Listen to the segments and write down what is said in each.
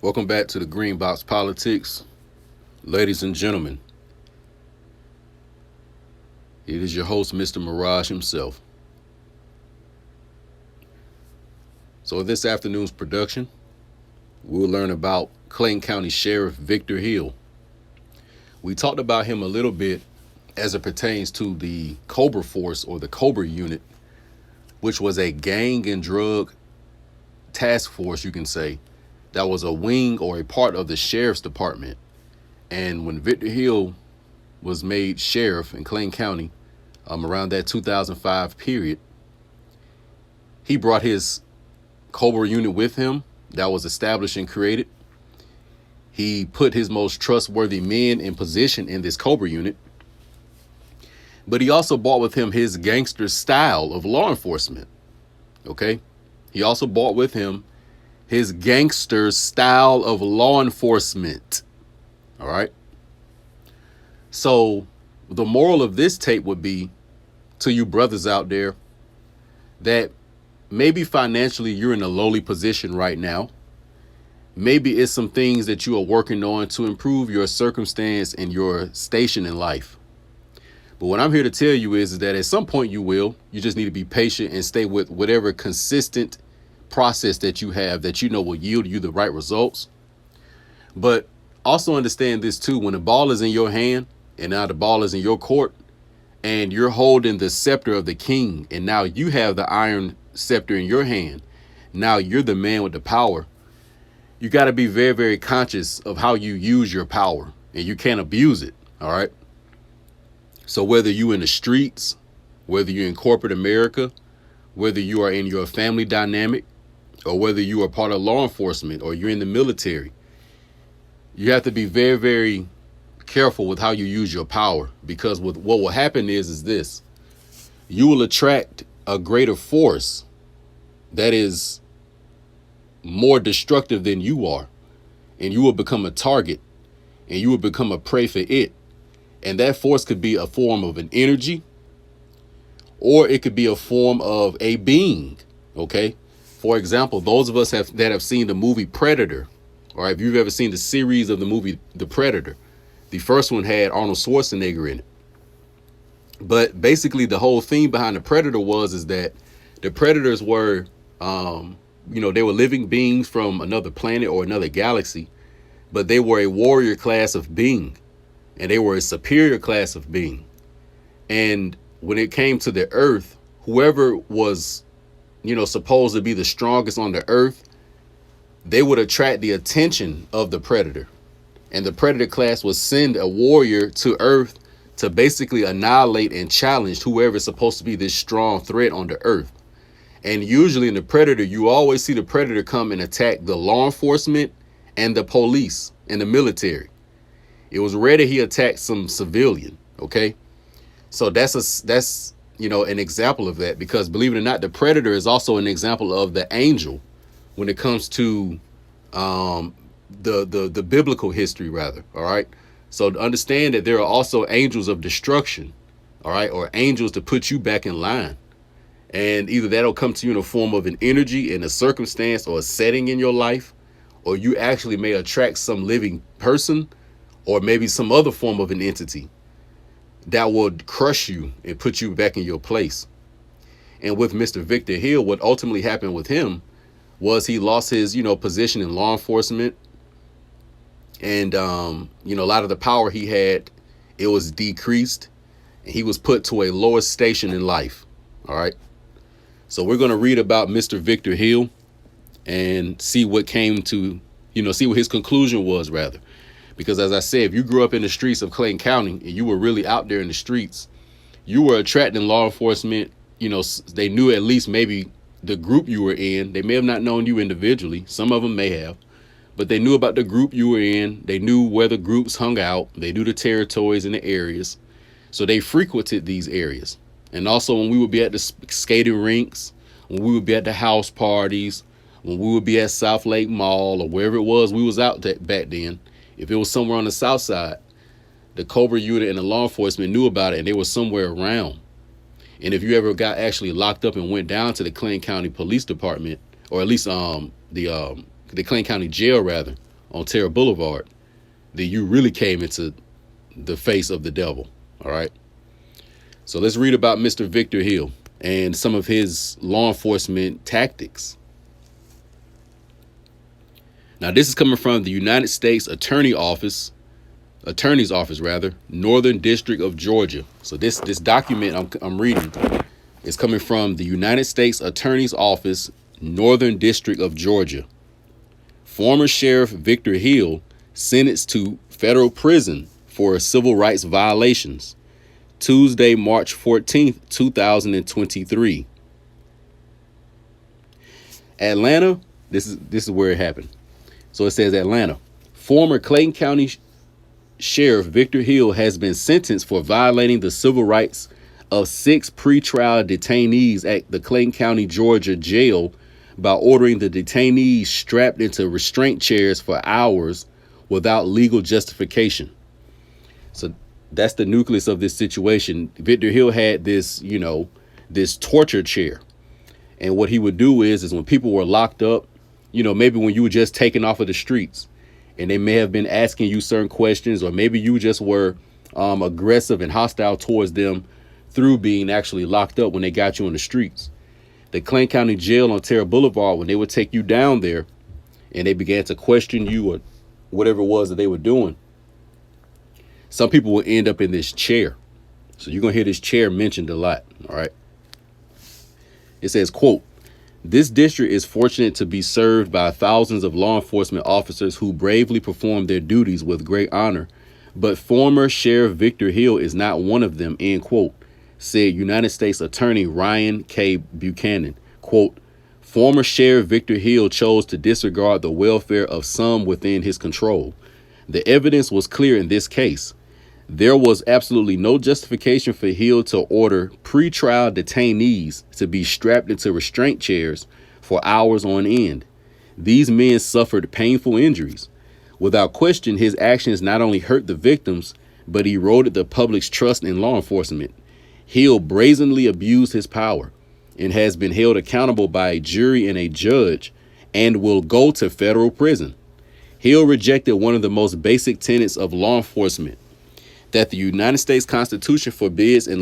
Welcome back to the Green Box Politics. Ladies and gentlemen, it is your host, Mr. Mirage himself. So, in this afternoon's production, we'll learn about Clayton County Sheriff Victor Hill. We talked about him a little bit as it pertains to the Cobra Force or the Cobra Unit, which was a gang and drug task force, you can say, that was a wing or a part of the sheriff's department. And when Victor Hill was made sheriff in Clayton County around that 2005 period, he brought his Cobra unit with him that was established and created. He put his most trustworthy men in position in this Cobra unit. But he also brought with him his gangster style of law enforcement. Okay? He also brought with him his gangster style of law enforcement. All right? So the moral of this tape would be to you brothers out there that maybe financially you're in a lowly position right now. Maybe it's some things that you are working on to improve your circumstance and your station in life. But what I'm here to tell you is that at some point you will. You just need to be patient and stay with whatever consistent process that you have that you know will yield you the right results. But also understand this too, when the ball is in your hand and now the ball is in your court and you're holding the scepter of the king and now you have the iron scepter in your hand. Now you're the man with the power. You got to be very, very conscious of how you use your power and you can't abuse it. All right. So whether you're in the streets, whether you're in corporate America, whether you are in your family dynamic, or whether you are part of law enforcement or you're in the military, you have to be very, very careful with how you use your power, because what will happen is this: you will attract a greater force that is more destructive than you are, and you will become a target and you will become a prey for it. And that force could be a form of an energy, or it could be a form of a being. Okay. For example, those of us that have seen the movie Predator, or if you've ever seen the series of the movie The Predator, the first one had Arnold Schwarzenegger in it. But basically the whole theme behind the Predator is that the Predators were, they were living beings from another planet or another galaxy, but they were a warrior class of being, and they were a superior class of being. And when it came to the earth, whoever was, supposed to be the strongest on the earth, they would attract the attention of the predator. And the predator class would send a warrior to earth to basically annihilate and challenge whoever is supposed to be this strong threat on the earth. And usually in the predator, you always see the predator come and attack the law enforcement and the police and the military. It was rare that he attacked some civilian. Okay. So that's an example of that, because believe it or not, the predator is also an example of the angel when it comes to the biblical history, rather. All right. So to understand that there are also angels of destruction. All right. Or angels to put you back in line. And either that'll come to you in the form of an energy in a circumstance or a setting in your life, or you actually may attract some living person or maybe some other form of an entity that will crush you and put you back in your place. And with Mr. Victor Hill, what ultimately happened with him was he lost his, position in law enforcement. And, a lot of the power he had, it was decreased, and he was put to a lower station in life. All right. So we're going to read about Mr. Victor Hill and see what came to, see what his conclusion was, rather. Because as I said, if you grew up in the streets of Clayton County and you were really out there in the streets, you were attracting law enforcement. They knew at least maybe the group you were in. They may have not known you individually. Some of them may have, but they knew about the group you were in. They knew where the groups hung out. They knew the territories and the areas. So they frequented these areas. And also when we would be at the skating rinks, when we would be at the house parties, when we would be at South Lake Mall or wherever it was we was out back then, if it was somewhere on the south side, the Cobra unit and the law enforcement knew about it, and they were somewhere around. And if you ever got actually locked up and went down to the Clayton County Police Department, or at least the Clayton County Jail, rather, on Terra Boulevard, then you really came into the face of the devil. All right. So let's read about Mr. Victor Hill and some of his law enforcement tactics. Now, this is coming from the United States Attorney's Office, Northern District of Georgia. So this document I'm reading is coming from the United States Attorney's Office, Northern District of Georgia. Former Sheriff Victor Hill sentenced to federal prison for civil rights violations. Tuesday, March 14th, 2023. Atlanta, this is where it happened. So it says Atlanta. Former Clayton County Sheriff Victor Hill has been sentenced for violating the civil rights of 6 pretrial detainees at the Clayton County, Georgia jail by ordering the detainees strapped into restraint chairs for hours without legal justification. So that's the nucleus of this situation. Victor Hill had this, this torture chair. And what he would do is when people were locked up, maybe when you were just taken off of the streets and they may have been asking you certain questions, or maybe you just were aggressive and hostile towards them through being actually locked up when they got you on the streets. The Clayton County Jail on Terra Boulevard, when they would take you down there and they began to question you or whatever it was that they were doing, some people will end up in this chair. So you're going to hear this chair mentioned a lot. All right. It says, quote, "This district is fortunate to be served by thousands of law enforcement officers who bravely perform their duties with great honor. But former Sheriff Victor Hill is not one of them," end quote, said United States Attorney Ryan K. Buchanan. Quote, "Former Sheriff Victor Hill chose to disregard the welfare of some within his control. The evidence was clear in this case. There was absolutely no justification for Hill to order pretrial detainees to be strapped into restraint chairs for hours on end. These men suffered painful injuries. Without question, his actions not only hurt the victims, but eroded the public's trust in law enforcement. Hill brazenly abused his power and has been held accountable by a jury and a judge and will go to federal prison. Hill rejected one of the most basic tenets of law enforcement, that the United States Constitution forbids an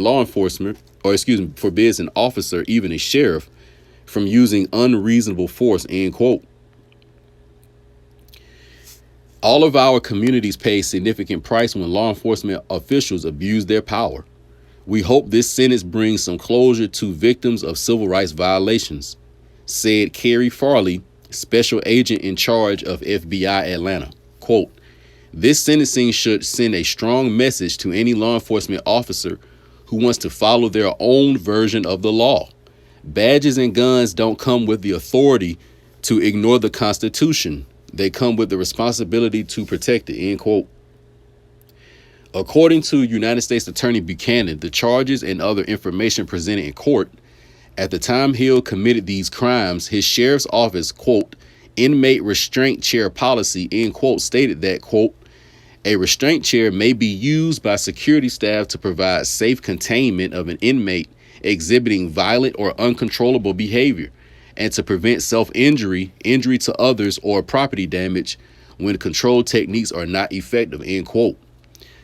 officer, even a sheriff, from using unreasonable force," end quote. "All of our communities pay a significant price when law enforcement officials abuse their power. We hope this sentence brings some closure to victims of civil rights violations," said Kerry Farley, special agent in charge of FBI Atlanta. Quote, "This sentencing should send a strong message to any law enforcement officer who wants to follow their own version of the law. Badges and guns don't come with the authority to ignore the Constitution. They come with the responsibility to protect it," end quote. According to United States Attorney Buchanan, the charges and other information presented in court, at the time Hill committed these crimes, his sheriff's office, quote, "inmate restraint chair policy," end quote, stated that, quote, "A restraint chair may be used by security staff to provide safe containment of an inmate exhibiting violent or uncontrollable behavior and to prevent self-injury, injury to others, or property damage when control techniques are not effective," end quote.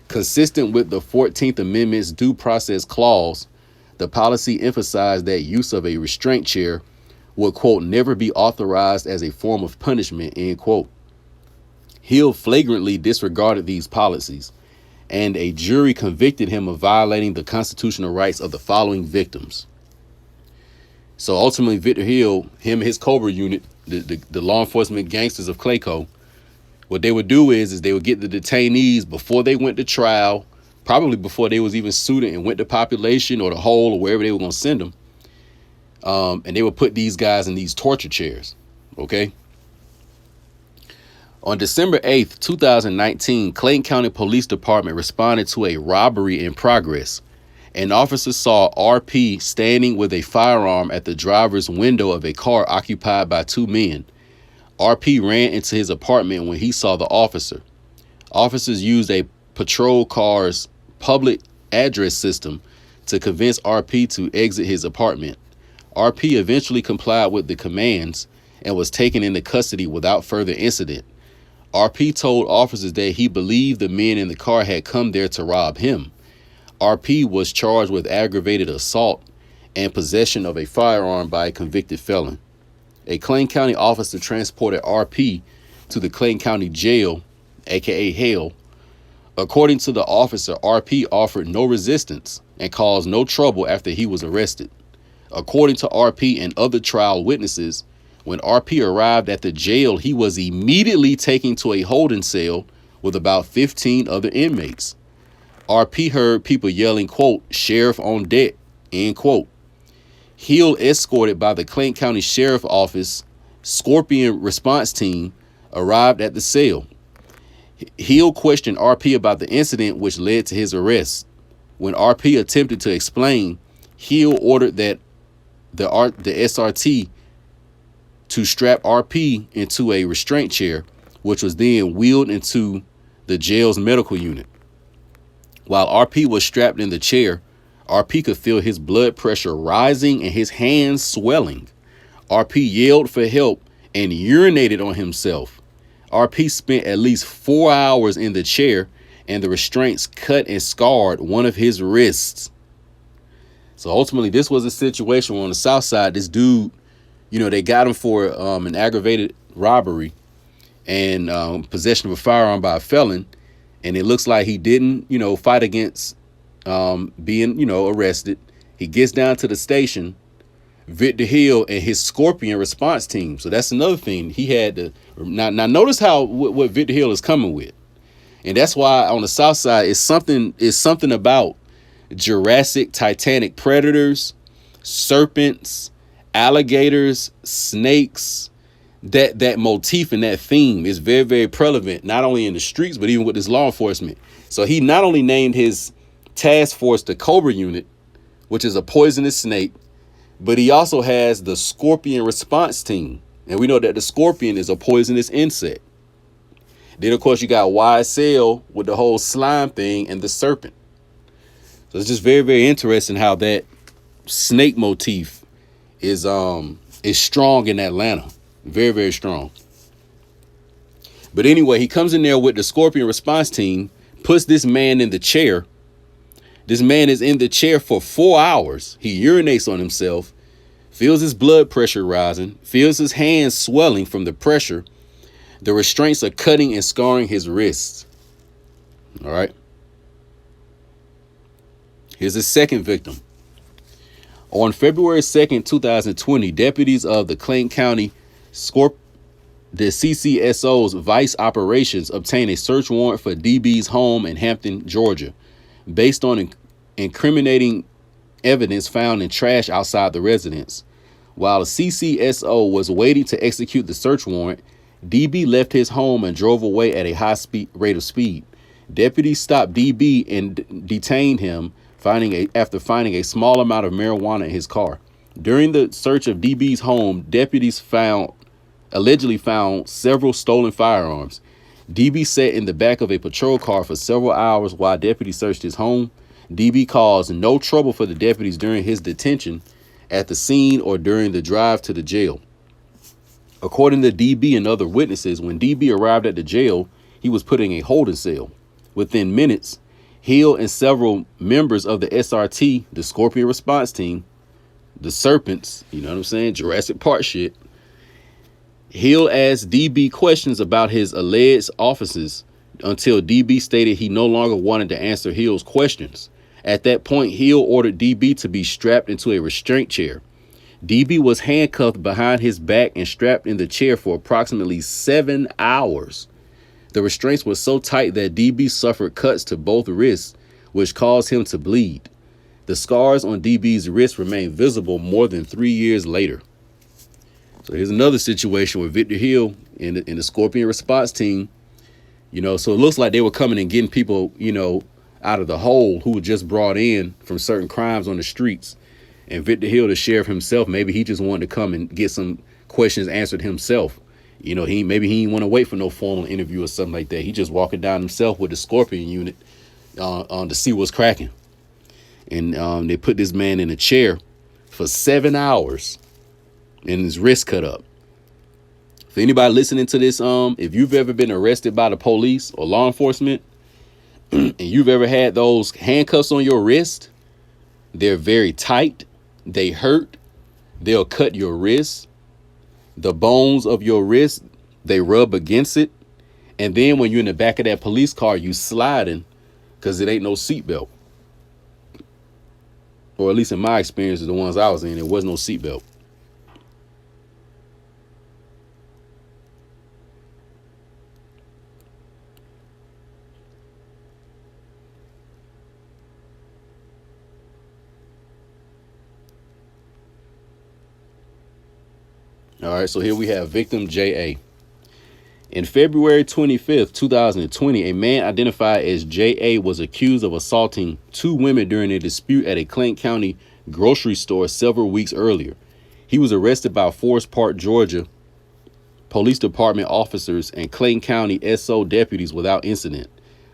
Consistent with the 14th Amendment's due process clause, the policy emphasized that use of a restraint chair would, quote, "never be authorized as a form of punishment," end quote. Hill flagrantly disregarded these policies, and a jury convicted him of violating the constitutional rights of the following victims. So ultimately, Victor Hill, him and his Cobra unit, the law enforcement gangsters of ClayCo, what they would do is they would get the detainees before they went to trial, probably before they was even suited and went to population or the hole or wherever they were going to send them. And they would put these guys in these torture chairs. Okay. On December 8th, 2019, Clayton County Police Department responded to a robbery in progress. An officer saw RP standing with a firearm at the driver's window of a car occupied by 2 men. RP ran into his apartment when he saw the officer. Officers used a patrol car's public address system to convince RP to exit his apartment. RP eventually complied with the commands and was taken into custody without further incident. RP told officers that he believed the men in the car had come there to rob him. RP was charged with aggravated assault and possession of a firearm by a convicted felon. A Clayton County officer transported RP to the Clayton County Jail, aka Hale. According to the officer, RP offered no resistance and caused no trouble after he was arrested. According to RP and other trial witnesses, when RP arrived at the jail, he was immediately taken to a holding cell with about 15 other inmates. RP heard people yelling, quote, "Sheriff on deck," end quote. Hill, escorted by the Clayton County Sheriff Office Scorpion response team, arrived at the cell. Hill questioned RP about the incident which led to his arrest. When RP attempted to explain, Hill ordered that the SRT to strap RP into a restraint chair, which was then wheeled into the jail's medical unit. While RP was strapped in the chair, RP could feel his blood pressure rising and his hands swelling. RP yelled for help and urinated on himself. RP spent at least 4 hours in the chair, and the restraints cut and scarred one of his wrists. So ultimately, this was a situation where on the south side, this dude, they got him for an aggravated robbery and possession of a firearm by a felon. And it looks like he didn't, fight against being, arrested. He gets down to the station, Victor Hill and his Scorpion response team. So that's another thing he had to. Now notice what Victor Hill is coming with. And that's why on the south side, it's something about Jurassic Titanic predators, serpents, alligators, snakes. That motif and that theme is very, very prevalent, not only in the streets, but even with this law enforcement. So he not only named his task force the Cobra Unit, which is a poisonous snake, but he also has the Scorpion response team. And we know that the scorpion is a poisonous insect. Then, of course, you got YSL with the whole slime thing and the serpent. So it's just very, very interesting how that snake motif is strong in Atlanta. Very, very strong. But anyway, he comes in there with the Scorpion response team, puts this man in the chair. This man is in the chair for 4 hours. He urinates on himself, feels his blood pressure rising, feels his hands swelling from the pressure. The restraints are cutting and scarring his wrists. All right. Here's his second victim. On February 2nd, 2020, deputies of the Clayton County the CCSO's Vice Operations obtained a search warrant for DB's home in Hampton, Georgia, based on incriminating evidence found in trash outside the residence. While the CCSO was waiting to execute the search warrant, DB left his home and drove away at a high rate of speed. Deputies stopped DB and detained him, after finding a small amount of marijuana in his car. During the search of DB's home, deputies allegedly found several stolen firearms. DB sat in the back of a patrol car for several hours while deputies searched his home. DB caused no trouble for the deputies during his detention at the scene or during the drive to the jail. According to DB and other witnesses, when DB arrived at the jail, he was put in a holding cell. Within minutes, Hill and several members of the SRT, the Scorpion response team, the serpents, Jurassic Park shit. Hill asked DB questions about his alleged officers until DB stated he no longer wanted to answer Hill's questions. At that point, Hill ordered DB to be strapped into a restraint chair. DB was handcuffed behind his back and strapped in the chair for approximately 7 hours. The restraints were so tight that DB suffered cuts to both wrists, which caused him to bleed. The scars on DB's wrists remain visible more than 3 years later. So here's another situation with Victor Hill and the Scorpion response team. So it looks like they were coming and getting people, out of the hole who were just brought in from certain crimes on the streets. And Victor Hill, the sheriff himself, maybe he just wanted to come and get some questions answered himself. He didn't want to wait for no formal interview or something like that. He just walking down himself with the Scorpion unit to see what's cracking. And they put this man in a chair for 7 hours and his wrist cut up. For anybody listening to this, if you've ever been arrested by the police or law enforcement and you've ever had those handcuffs on your wrist, they're very tight. They hurt. They'll cut your wrist. The bones of your wrist, they rub against it. And then when you're in the back of that police car, you sliding because it ain't no seatbelt. Or at least in my experience, the ones I was in, there was no seatbelt. All right, so here we have victim J.A. In February 25th, 2020, a man identified as J.A. was accused of assaulting two women during a dispute at a Clayton County grocery store several weeks earlier. He was arrested by Forest Park, Georgia, Police Department officers and Clayton County SO deputies without incident.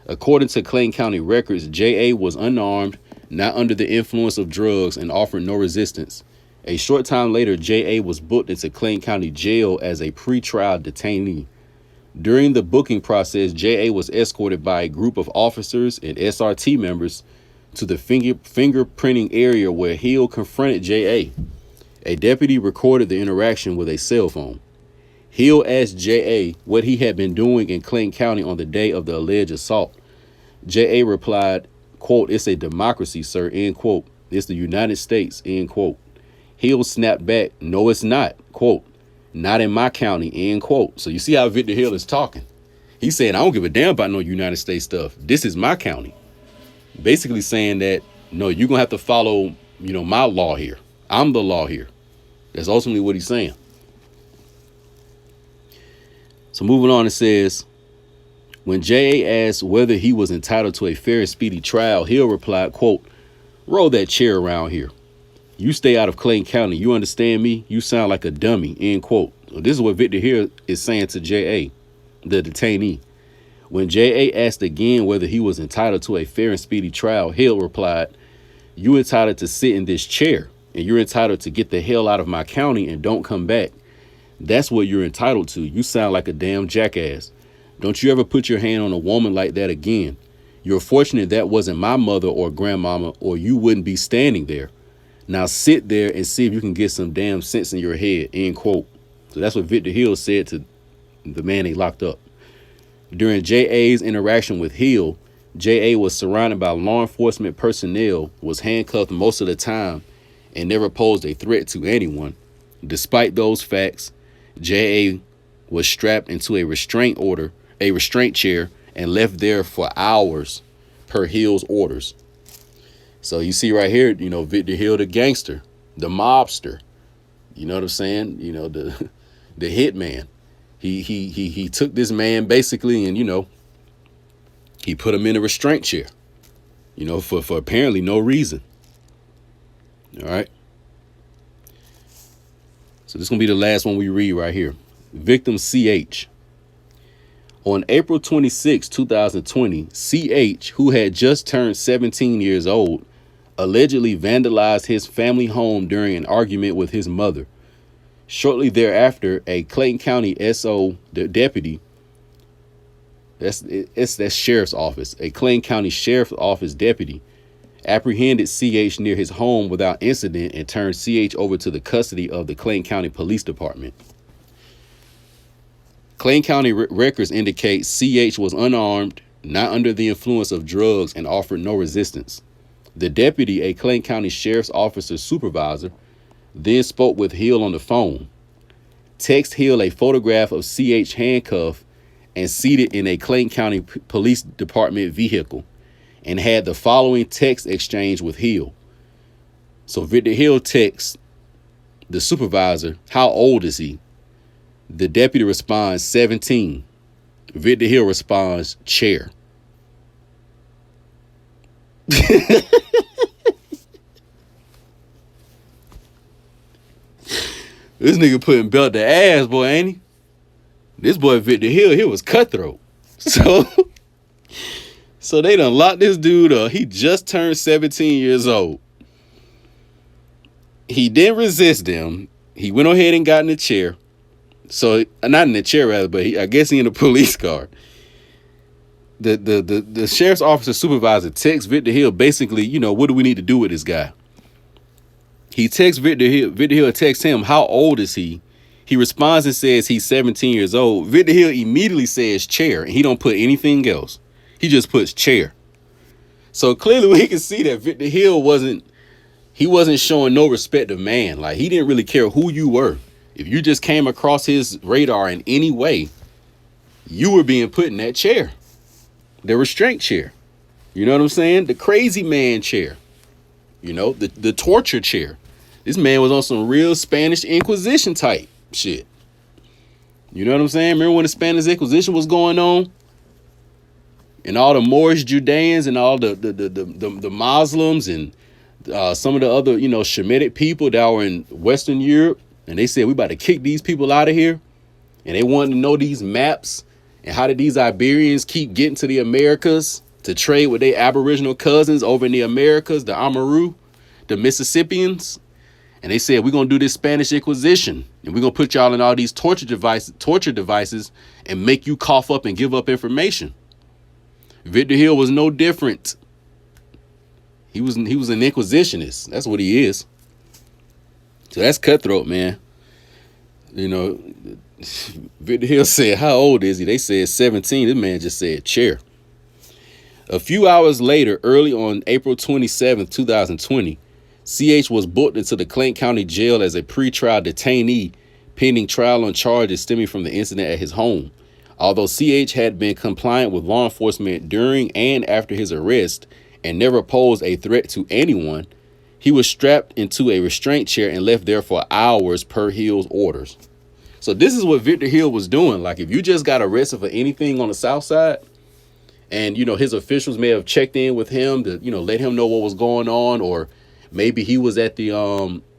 According to Clayton County records, J.A. was unarmed, not under the influence of drugs, and offered no resistance. A short time later, J.A. was booked into Clayton County Jail as a pretrial detainee. During the booking process, J.A. was escorted by a group of officers and SRT members to the fingerprinting area where Hill confronted J.A. A deputy recorded the interaction with a cell phone. Hill asked J.A. what he had been doing in Clayton County on the day of the alleged assault. J.A. replied, quote, "It's a democracy, sir," end quote. "It's the United States," end quote. Hill snapped back, "No, it's not," quote, "Not in my county," end quote. So you see how Victor Hill is talking. He's saying, I don't give a damn about no United States stuff. This is my county. Basically saying that, no, you're going to have to follow, my law here. I'm the law here. That's ultimately what he's saying. So moving on, it says, when J.A. asked whether he was entitled to a fair and speedy trial, Hill replied, quote, "Roll that chair around here. You stay out of Clayton County. You understand me? You sound like a dummy," end quote. So this is what Victor Hill is saying to J.A., the detainee. When J.A. asked again whether he was entitled to a fair and speedy trial, Hill replied, "You entitled to sit in this chair, and you're entitled to get the hell out of my county and don't come back. That's what you're entitled to. You sound like a damn jackass. Don't you ever put your hand on a woman like that again. You're fortunate that wasn't my mother or grandmama, or you wouldn't be standing there. Now sit there and see if you can get some damn sense in your head," end quote. So that's what Victor Hill said to the man he locked up. During J.A.'s interaction with Hill, J.A. was surrounded by law enforcement personnel, was handcuffed most of the time, and never posed a threat to anyone. Despite those facts, J.A. was strapped into a restraint chair, and left there for hours per Hill's orders. So you see right here, Victor Hill, the gangster, the mobster, you know what I'm saying? The hitman. He took this man basically and, he put him in a restraint chair, for apparently no reason. All right. So this is going to be the last one we read right here. Victim CH. On April 26, 2020, CH, who had just turned 17 years old, allegedly vandalized his family home during an argument with his mother. Shortly thereafter, a Clayton County SO deputy, that's sheriff's office, a Clayton County sheriff's office deputy, apprehended CH near his home without incident and turned CH over to the custody of the Clayton County Police Department. Clayton County records indicate CH was unarmed, not under the influence of drugs, and offered no resistance. The deputy, a Clayton County Sheriff's Officer supervisor, then spoke with Hill on the phone, text Hill a photograph of CH handcuffed and seated in a Clayton County Police Department vehicle, and had the following text exchange with Hill. So Victor Hill texts the supervisor, "How old is he?" The deputy responds, 17. Victor Hill responds, "Chair." This nigga putting belt to ass, boy, ain't he? This boy Victor Hill, he was cutthroat. So they done locked this dude up. He just turned 17 years old. He didn't resist them. He went ahead and got in the chair. So not in the chair rather, but I guess he in a police car. The sheriff's officer supervisor texts Victor Hill basically, what do we need to do with this guy? He texts Victor Hill. Victor Hill texts him, how old is he? He responds and says he's 17 years old. Victor Hill immediately says chair, and he don't put anything else. He just puts chair. So clearly we can see that Victor Hill wasn't showing no respect of man. Like, he didn't really care who you were. If you just came across his radar in any way, you were being put in that chair. The restraint chair. You know what I'm saying? The crazy man chair. The torture chair. This man was on some real Spanish Inquisition type shit. You know what I'm saying? Remember when the Spanish Inquisition was going on? And all the Moorish Judeans and all the Muslims and some of the other, Shemitic people that were in Western Europe. And they said, we about to kick these people out of here. And they wanted to know these maps. And how did these Iberians keep getting to the Americas to trade with their Aboriginal cousins over in the Americas, the Amaru, the Mississippians? And they said, we're going to do this Spanish Inquisition. And we're going to put y'all in all these torture devices and make you cough up and give up information. Victor Hill was no different. He was an inquisitionist. That's what he is. So that's cutthroat, man. Victor Hill said, how old is he? They said 17. This man just said chair. A few hours later, early on April 27th, 2020, CH was booked into the Clayton County Jail as a pretrial detainee pending trial on charges stemming from the incident at his home. Although CH had been compliant with law enforcement during and after his arrest and never posed a threat to anyone, he was strapped into a restraint chair and left there for hours per Hill's orders. So this is what Victor Hill was doing. Like, if you just got arrested for anything on the South Side and, his officials may have checked in with him to, let him know what was going on, or maybe he was at the,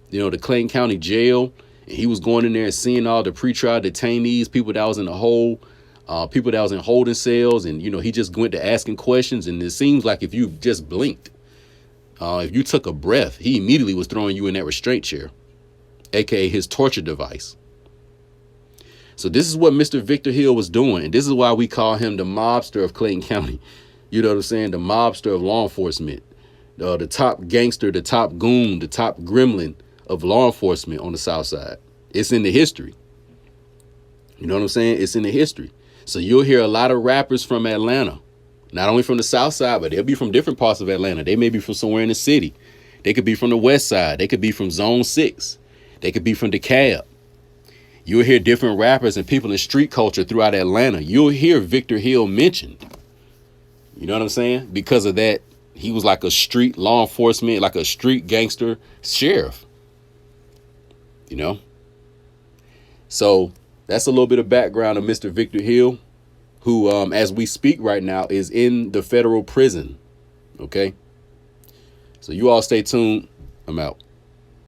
the Clayton County Jail and he was going in there and seeing all the pretrial detainees, people that was in the hole, people that was in holding cells, and, he just went to asking questions. And it seems like if you just blinked, if you took a breath, he immediately was throwing you in that restraint chair, aka his torture device. So this is what Mr. Victor Hill was doing. And this is why we call him the mobster of Clayton County. You know what I'm saying? The mobster of law enforcement, the top gangster, the top goon, the top gremlin of law enforcement on the South Side. It's in the history. You know what I'm saying? It's in the history. So you'll hear a lot of rappers from Atlanta, not only from the South Side, but they'll be from different parts of Atlanta. They may be from somewhere in the city. They could be from the West Side. They could be from Zone 6. They could be from DeKalb. You'll hear different rappers and people in street culture throughout Atlanta. You'll hear Victor Hill mentioned. You know what I'm saying? Because of that, he was like a street law enforcement, like a street gangster sheriff. So that's a little bit of background of Mr. Victor Hill, who, as we speak right now, is in the federal prison. Okay. So you all stay tuned. I'm out.